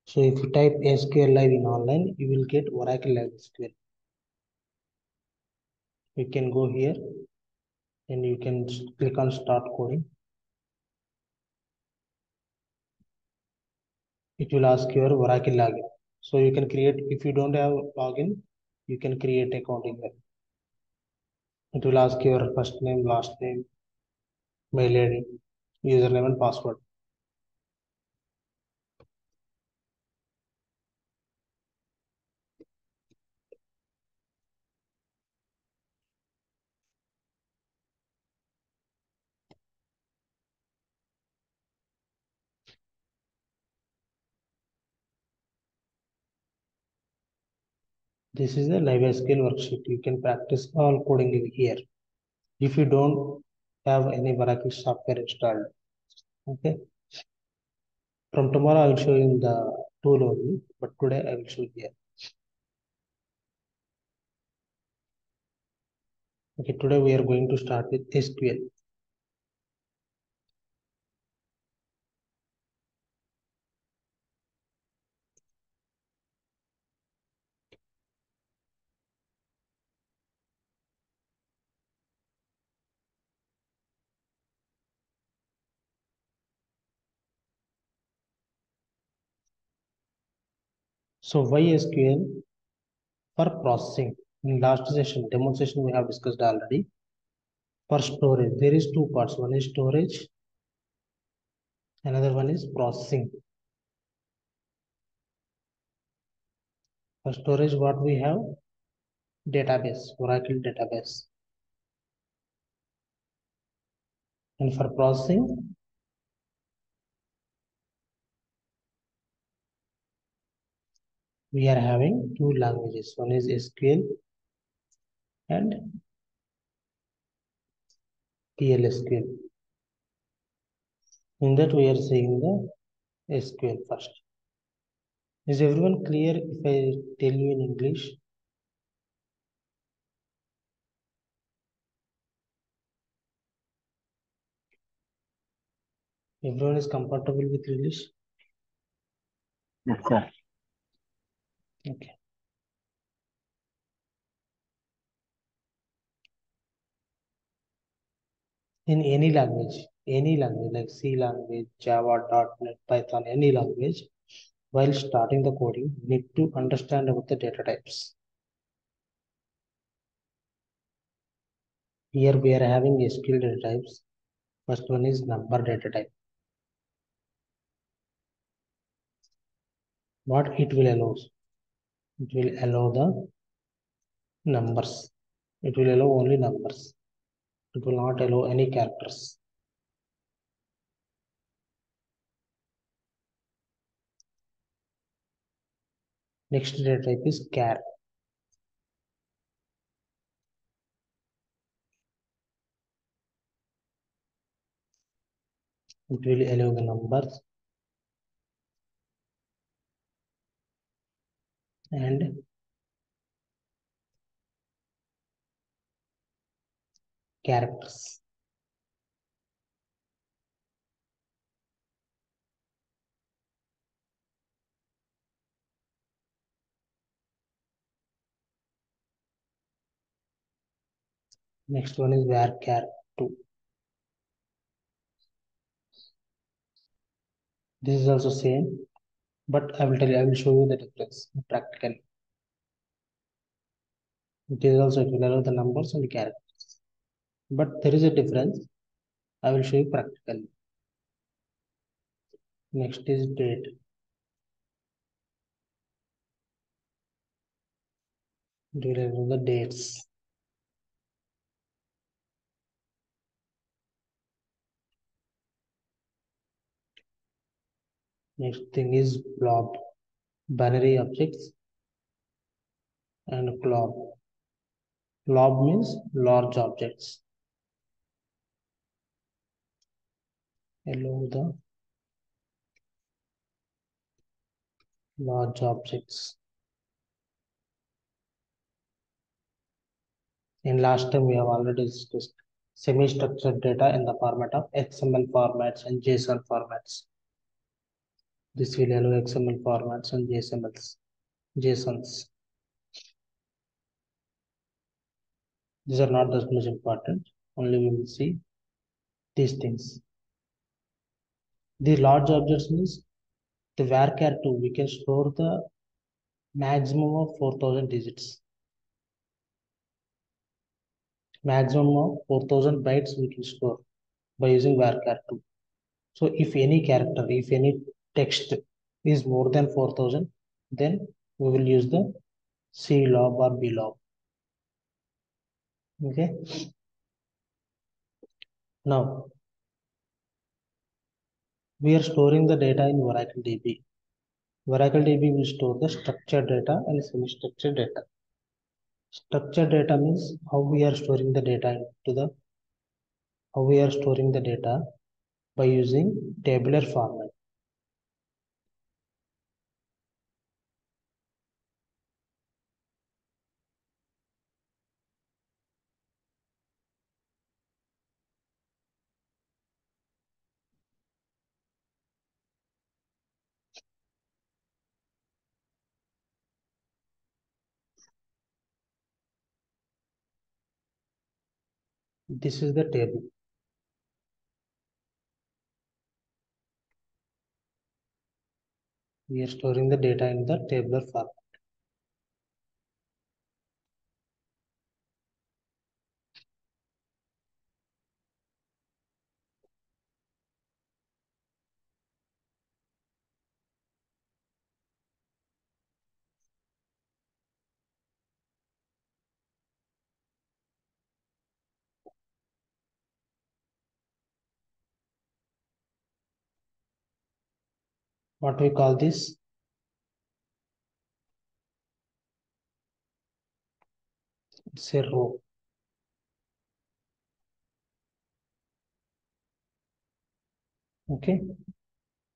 So if you type SQL Live in online, you will get Oracle Live SQL. You can go here and you can click on start coding. It will ask your Oracle login. So you can create, if you don't have login, you can create account in there. It will ask your first name, last name, mail ID, username and password. This is a live SQL worksheet. You can practice all coding here. If you don't have any Oracle software installed, okay. From tomorrow, I will show you the tool only, but today I will show you here. Okay, today we are going to start with SQL. So why SQL? For processing. In last session, demonstration we have discussed already. For storage, there is two parts. One is storage, another one is processing. For storage, what we have? Database, Oracle database. And for processing, we are having two languages. One is SQL and PLSQL. In that, we are seeing the SQL first. Is everyone clear if I tell you in English? Everyone is comfortable with English? Yes, sir. Okay. In any language like C language, Java, .NET, Python, any language, while starting the coding, you need to understand about the data types. Here we are having SQL data types. First one is number data type. What it will allow? It will allow the numbers. It will allow only numbers. It will not allow any characters. Next data type is char. It will allow the numbers and characters. Next one is varchar2. This is also same, but I will show you the difference practically. It is also, it will allow the numbers and the characters, but there is a difference. I will show you practically. Next is date. It will allow the dates. Next thing is blob, binary objects and glob. Glob means large objects. Allow the large objects. In last time we have already discussed semi-structured data in the format of XML formats and JSON formats. This will allow XML formats and JSONs. These are not that much important. Only we will see these things. The large objects means the varchar2 we can store the maximum of 4000 digits. Maximum of 4000 bytes we can store by using varchar2. So if any character, if any text is more than 4000, then we will use the CLOG or BLOG. Okay. Now we are storing the data in Oracle DB. Oracle DB will store the structured data and semi-structured data. Structured data means how we are storing the data by using tabular format. This is the table. We are storing the data in the tabular format. What we call this? It's a row. Okay.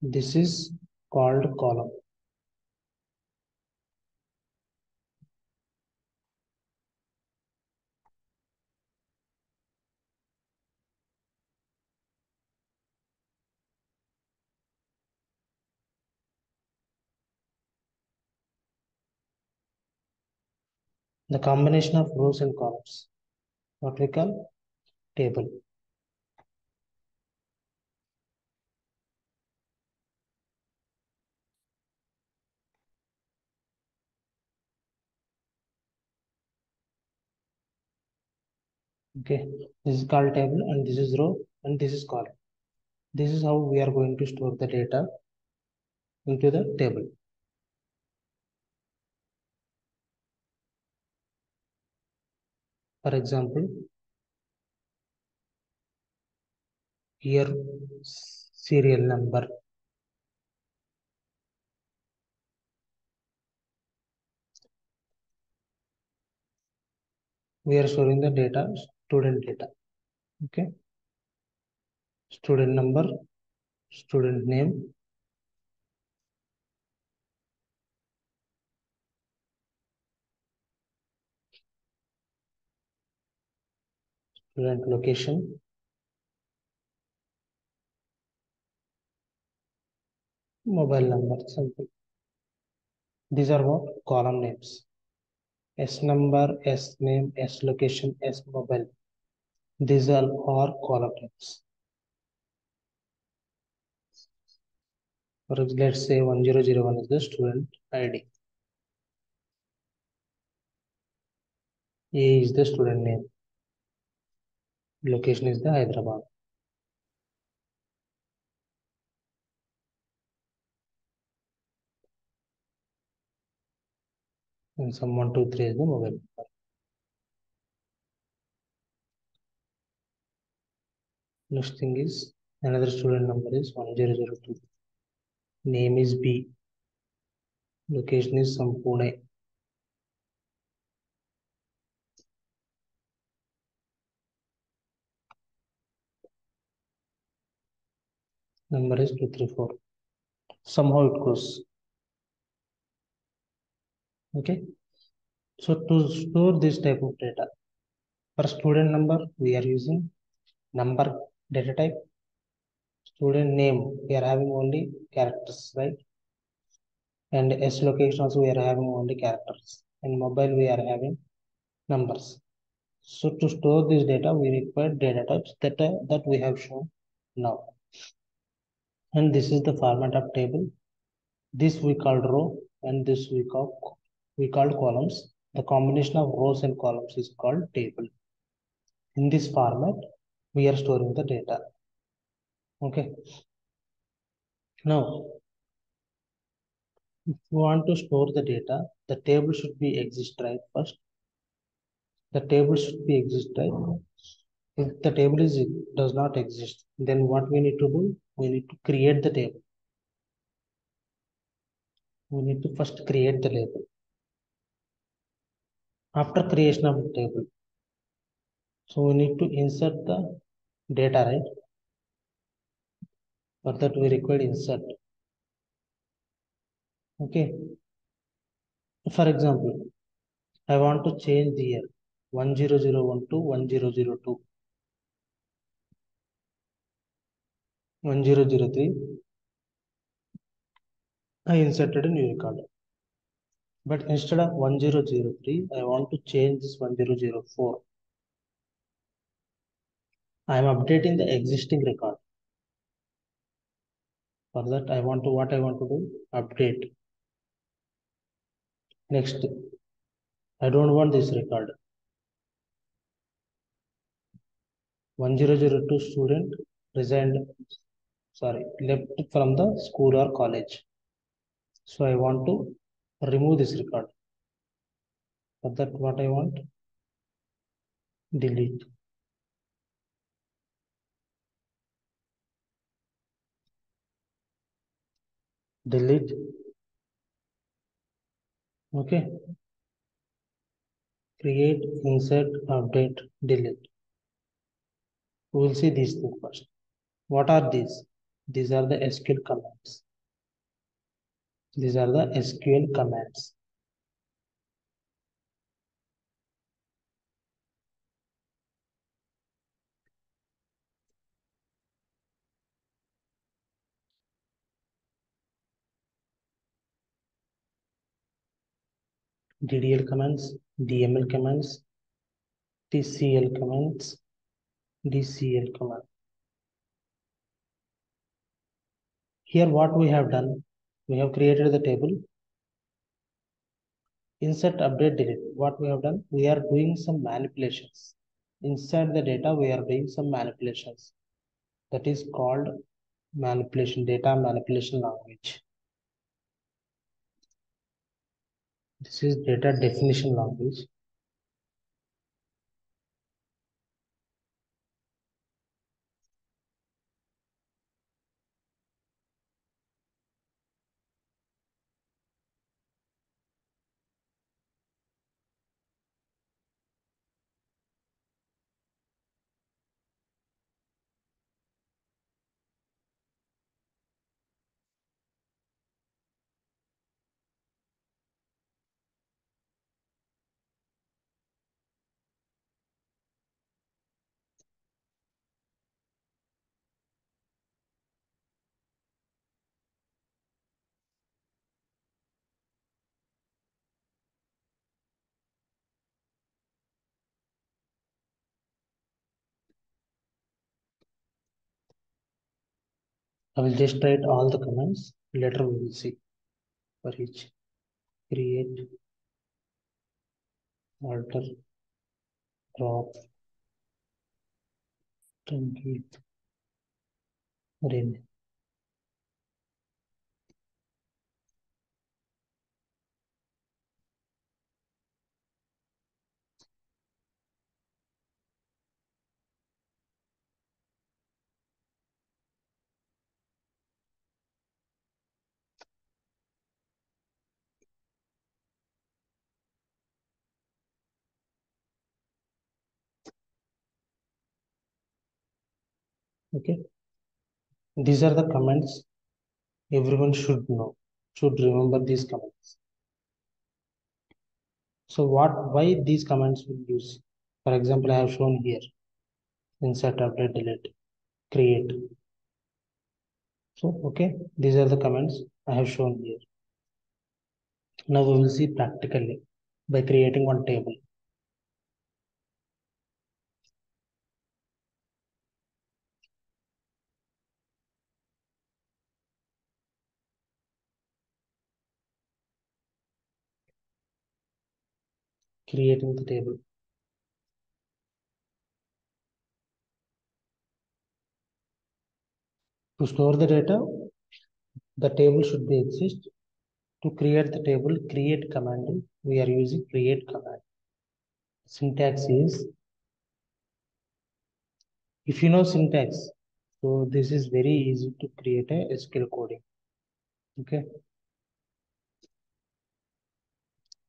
This is called column. The combination of rows and columns. What we call table. Okay. This is called table and this is row and this is column. This is how we are going to store the data into the table. For example, here serial number. We are storing the data, student data. Okay. Student number, student name, student location, mobile number, simple. These are what? Column names. S number, S name, S location, S mobile. These are all column names. Let's say 1001 is the student ID. A is the student name. Location is the Hyderabad. And some 123 is the mobile number. Next thing is another student number is 1002. Name is B. Location is some Pune. Number is 234. Somehow it goes. Okay. So to store this type of data, for student number, we are using number data type. Student name, we are having only characters, right? and S location also we are having only characters. In mobile we are having numbers. So to store this data, we require data types that we have shown now. And this is the format of table. This we call row, and this we called columns. The combination of rows and columns is called table. In this format, we are storing the data. Okay. Now, if you want to store the data, the table should be exist right first. The table should be exist right. If the table does not exist, then what we need to do? We need to create the table. We need to first create the label. After creation of the table, so we need to insert the data, right? For that we require insert. Okay. For example, I want to change the year 10001 to 1002, 1003. I inserted a new record. But instead of 1003, I want to change this 1004. I am updating the existing record. For that, what I want to do? Update. Next, I don't want this record. 1002 student resigned, left from the school or college. So I want to remove this record. For that, what I want? Delete. Delete. Okay. Create, insert, update, delete. We will see these things first. What are these? These are the SQL commands. These are the SQL commands. DDL commands, DML commands, TCL commands, DCL command. Here what we have done, we have created the table. Insert, update, delete. What we have done, we are doing some manipulations. Inside the data, we are doing some manipulations. That is called manipulation, data manipulation language. This is data definition language. I will just write all the commands. Later we will see for each. Create, alter, drop, truncate, rename. Okay. These are the commands everyone should know, should remember these commands. So why these commands will use? For example, I have shown here, insert, update, delete, create. So, okay, these are the commands I have shown here. Now we will see practically by creating one table. Creating the table. To store the data, the table should be exist. To create the table, create command. We are using create command. Syntax is, if you know syntax, so this is very easy to create a SQL coding. Okay,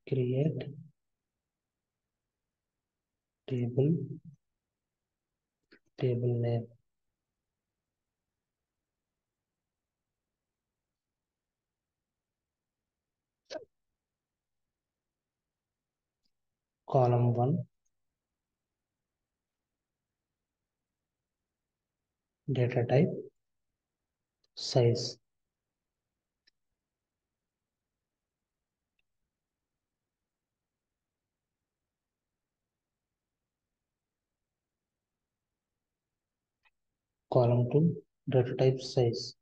create table, table name, column 1, data type, size, column 2, data type, size,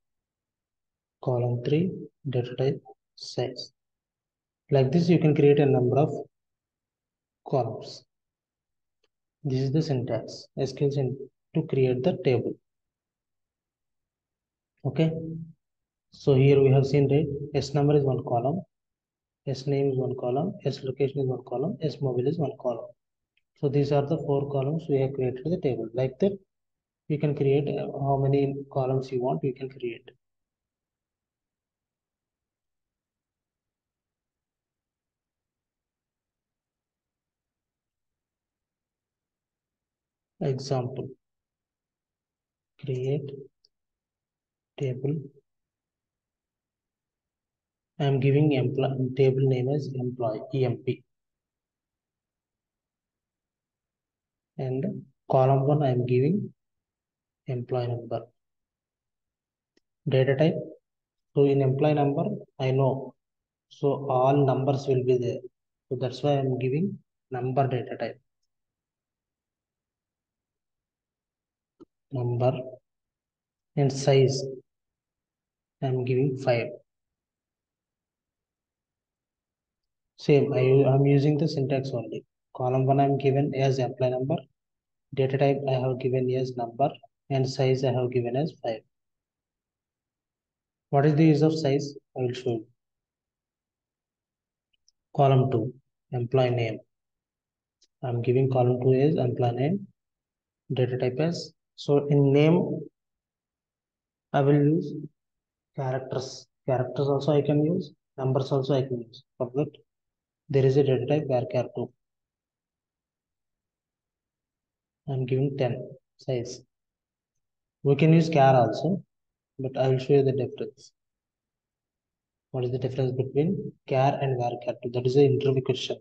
column 3, data type, size. Like this, you can create a number of columns. This is the syntax, SQL to create the table. Okay, so here we have seen that S number is one column, S name is one column, S location is one column, S mobile is one column. So these are the 4 columns we have created the table. Like that, you can create how many columns you want, you can create. Example, create table. I am giving table name as employee, EMP. And column 1, I am giving employee number. Data type, so in employee number, I know. So all numbers will be there. So that's why I'm giving number data type. Number and size, I'm giving 5. Same, I'm using the syntax only. Column 1 I'm given as employee number. Data type I have given as number and size I have given as 5. What is the use of size? I will show you. Column 2, employee name. I'm giving column 2 as employee name. Data type as, so in name I will use characters. Characters also I can use. Numbers also I can use. For that, there is a data type varchar2. I'm giving 10 size. We can use char also, but I will show you the difference. What is the difference between char and varchar2? That is an interview question.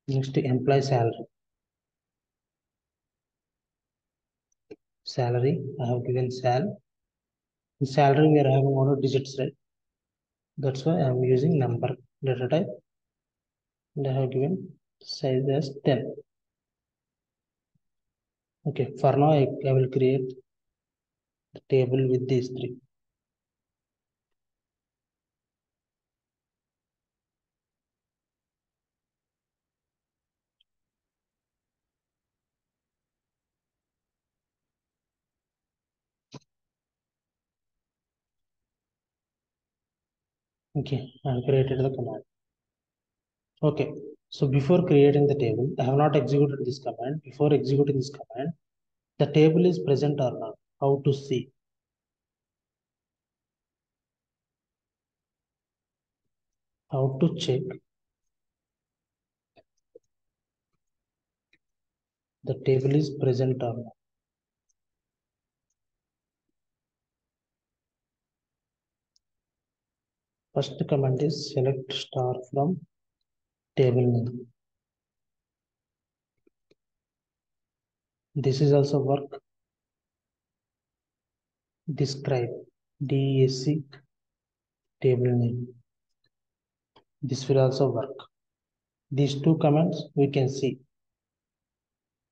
Next, employee salary. Salary, I have given sal. In salary, we are having only digits, right? That's why I am using number data type. And I have given size as 10. Okay, for now, I will create the table with these 3. Okay, I have created the command. Okay, so before creating the table, I have not executed this command. Before executing this command, the table is present or not. How to see? How to check the table is present or not? First command is select star from table name. This is also work. Describe. DAC table name. This will also work. These two commands we can see.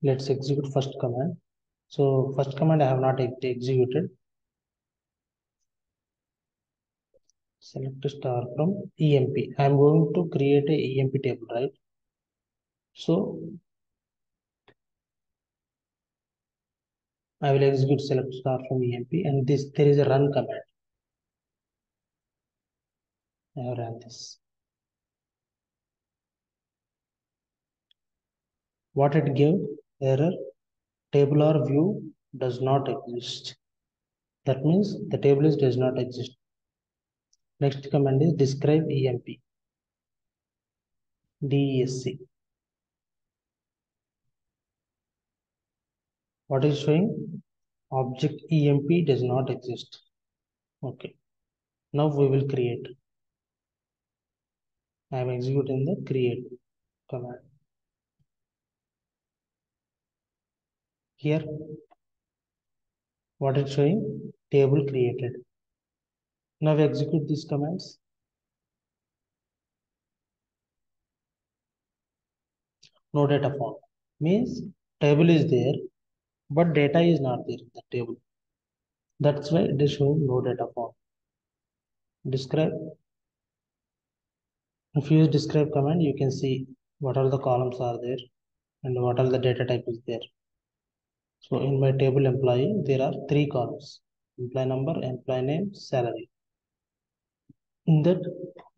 Let's execute first command. So first command I have not executed. Select star from EMP. I am going to create a EMP table, right? So I will execute select star from EMP, and this there is a run command. I have run this. What it gave? Error. Table or view does not exist. That means the table does not exist. Next command is describe EMP. DESC. What is showing? Object EMP does not exist. Okay. Now we will create. I am executing the create command. Here, what is showing? Table created. Now we execute these commands. No data found. Means table is there, but data is not there in the table. That's why it is showing no data found. Describe. If you use describe command, you can see what are the columns are there and what are the data type is there. So in my table employee, there are three columns: employee number, employee name, salary. In that,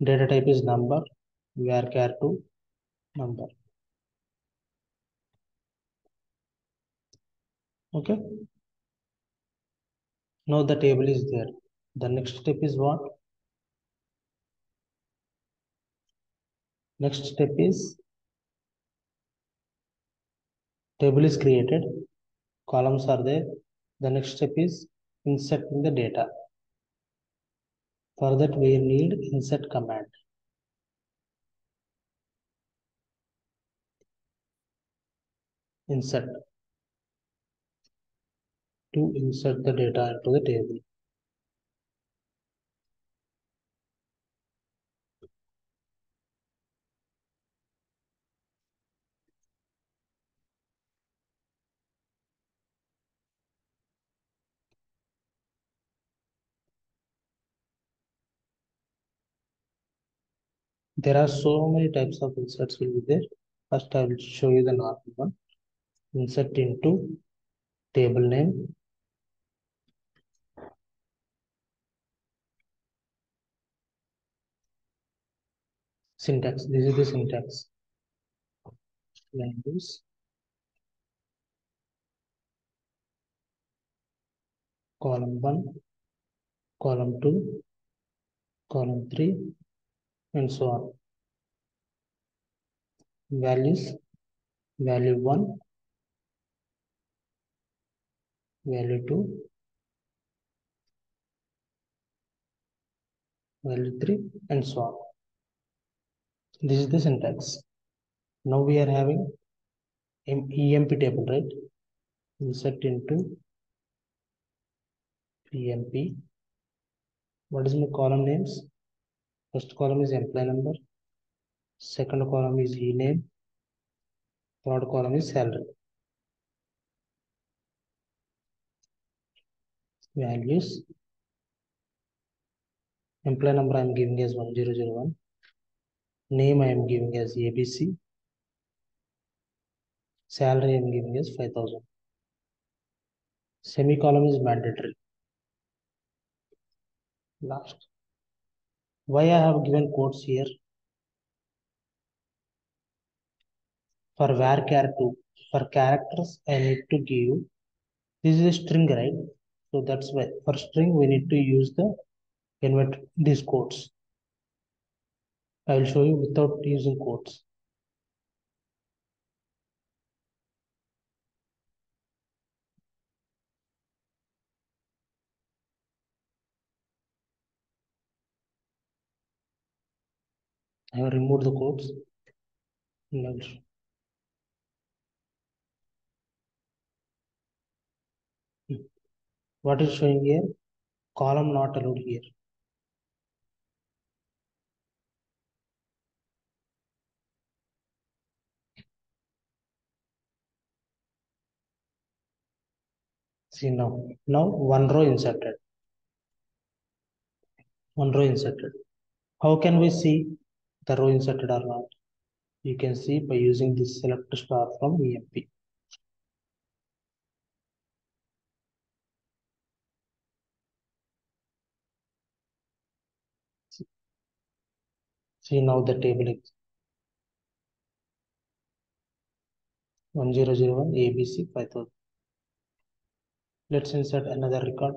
data type is number, varchar2 number. Okay. Now the table is there. The next step is what? Next step is table is created, columns are there. The next step is inserting the data. For that we need insert command. Insert to insert the data into the table. There are so many types of inserts will be there. First I will show you the normal one. Insert into table name. Syntax. This is the syntax. Language, column 1, column 2, column 3, and so on. Values, value 1, value 2, value 3, and so on. This is the syntax. Now we are having EMP table, right? Insert into EMP. What is my column names? First column is employee number. Second column is e-name. Third column is salary. Values. Employee number I am giving as 1001. Name I am giving as ABC. Salary I am giving as 5000. Semicolon is mandatory. Last. Why I have given quotes here? For varchar2, for characters I need to give, this is a string, right? So that's why for string we need to use the invert these quotes. I will show you without using quotes. I have removed the quotes. What is showing here? column not allowed here. See now one row inserted. One row inserted. How can we see the row inserted or not? You can see by using this select star from EMP. See now the table is 1001 ABC 5000. Let's insert another record.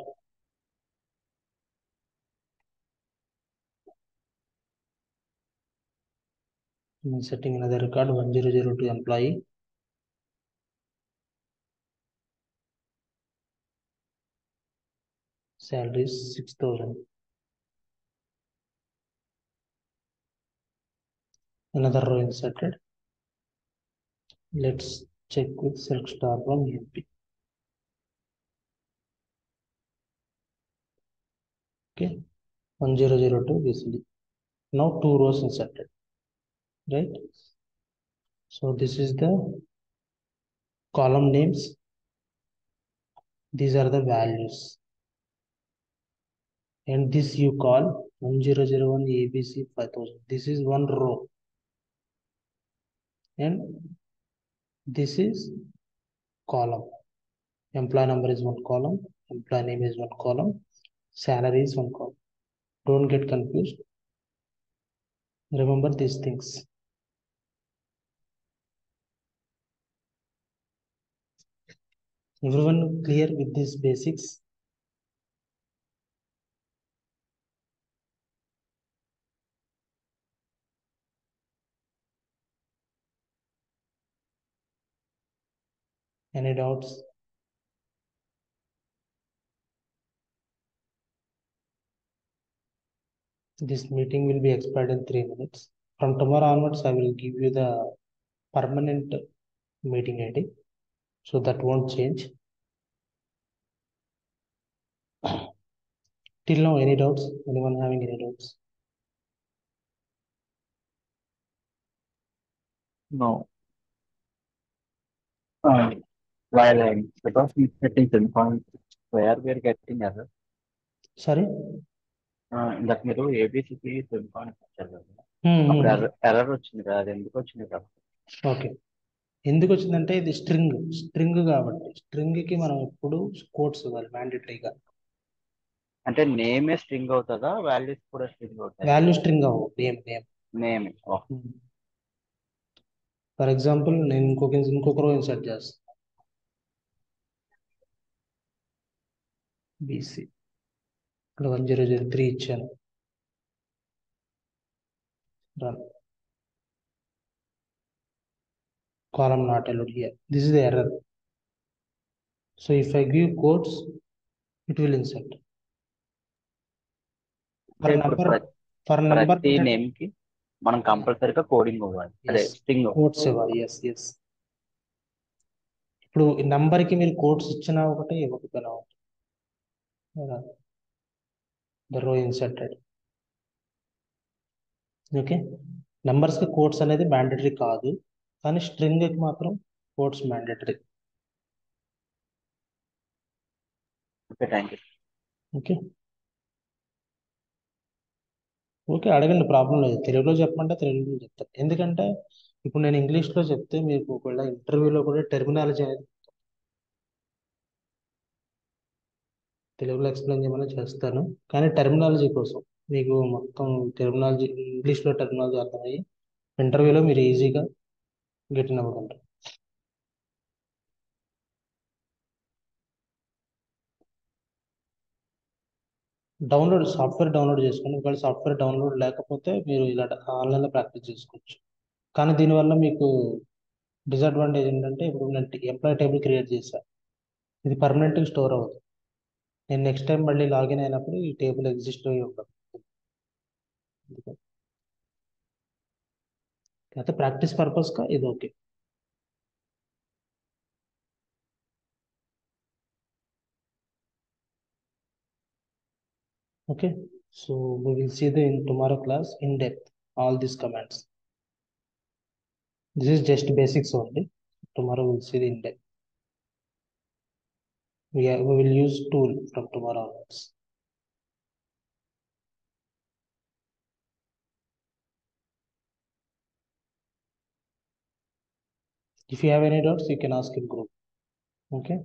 I'm inserting another record 1002 employee. Salary is 6000. Another row inserted. Let's check with select star from EMP. Okay, 1002 basically. Now two rows inserted, right? So this is the column names. These are the values. And this you call 1001 ABC 5000. This is one row. And this is column. Employee number is one column. Employee name is one column. Salary is one column. Don't get confused. Remember these things. Everyone clear with these basics? Any doubts? This meeting will be expired in 3 minutes. From tomorrow onwards, I will give you the permanent meeting ID. So that won't change. Till now, any doubts? Anyone having any doubts? No. While I'm because we setting point where we are getting error. Sorry? ఇందాక మీరు ఏబిసికి SEMICON ఇచ్చారు కదా అప్పుడు Hmm. Error వచ్చింది కదా అది ఎందుకు వచ్చింది కదా ఓకే. ఎందుకు వచ్చిందంటే ఇది స్ట్రింగ్ కాబట్టి స్ట్రింగ్కి మనం ఎప్పుడు కోడ్స్ ఇవ్వాలి మ్యాండేటరీగా. అంటే నేమే స్ట్రింగ్ అవుతుందా వాల్యూస్ కూడా స్ట్రింగ్ అవుతాయి వాల్యూ స్ట్రింగ్ అవ్వు నేమ్. నేమ్ ఫర్ ఎగ్జాంపుల్ నేను ఇంకొక రో ఇన్సర్ట్ చేస్తాను. బీసీ ఇక్కడ 1003 ఇచ్చాను. Run. Column not allowed here. This is the error. So if I give quotes, it will insert. For ఇప్పుడు number, for number, ప్రతి నేమ్ కి మనం కంపల్సరీగా కోడింగ్ ఇవ్వాలి అదే yes, స్ట్రింగ్ quotes ఇవ్వాలి. yes. ఇప్పుడు ఈ number కి మీరు quotes ఇచ్చినా ఒకటే ఇవ్వకపోయినా ఒకటే. The row inserted. Okay. Numbers కి quotes అనేది మ్యాండేటరీ కాదు, కానీ string కి మాత్రం quotes mandatory. Okay thank you okay okay అడగండి, ప్రాబ్లం లేదు. తెలుగులో చెప్పమంటే తెలుగులో చెప్తాను. ఎందుకంటే ఇప్పుడు నేను ఇంగ్లీష్లో చెప్తే మీకు ఒకవేళ ఇంటర్వ్యూలో కూడా టెర్మినాలజీ అనేది తెలుగులో ఎక్స్ప్లెయిన్ చేయమని చేస్తాను, కానీ టెర్మినాలజీ కోసం మీకు మొత్తం టెర్మినాలజీ ఇంగ్లీష్లో టెర్మినాలజీ అర్థమయ్యి ఇంటర్వ్యూలో మీరు ఈజీగా గెటిన్ అవ్వగలరు. సాఫ్ట్వేర్ డౌన్లోడ్ చేసుకోండి. ఒకవేళ సాఫ్ట్వేర్ డౌన్లోడ్ లేకపోతే మీరు ఇలా ఆన్లైన్లో ప్రాక్టీస్ చేసుకోవచ్చు. కానీ దీనివల్ల మీకు డిసడ్వాంటేజ్ ఏంటంటే ఇప్పుడు నేను ఎంప్లాయీ టేబుల్ క్రియేట్ చేశాను, ఇది పర్మనెంట్గా స్టోర్ అవ్వదు. నేను నెక్స్ట్ టైం మళ్ళీ లాగిన్ అయినప్పుడు ఈ టేబుల్ ఎగ్జిస్ట్ అయ్యి ఉండదు. అయితే ప్రాక్టీస్ పర్పస్గా ఇది okay. Okay, so we will see the in tomorrow class in depth all these commands. This is just basics only. Tomorrow we'll see the in depth. We will use tool from tomorrow onwards. If you have any doubts, you can ask in group. Okay.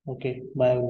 Okay. Bye.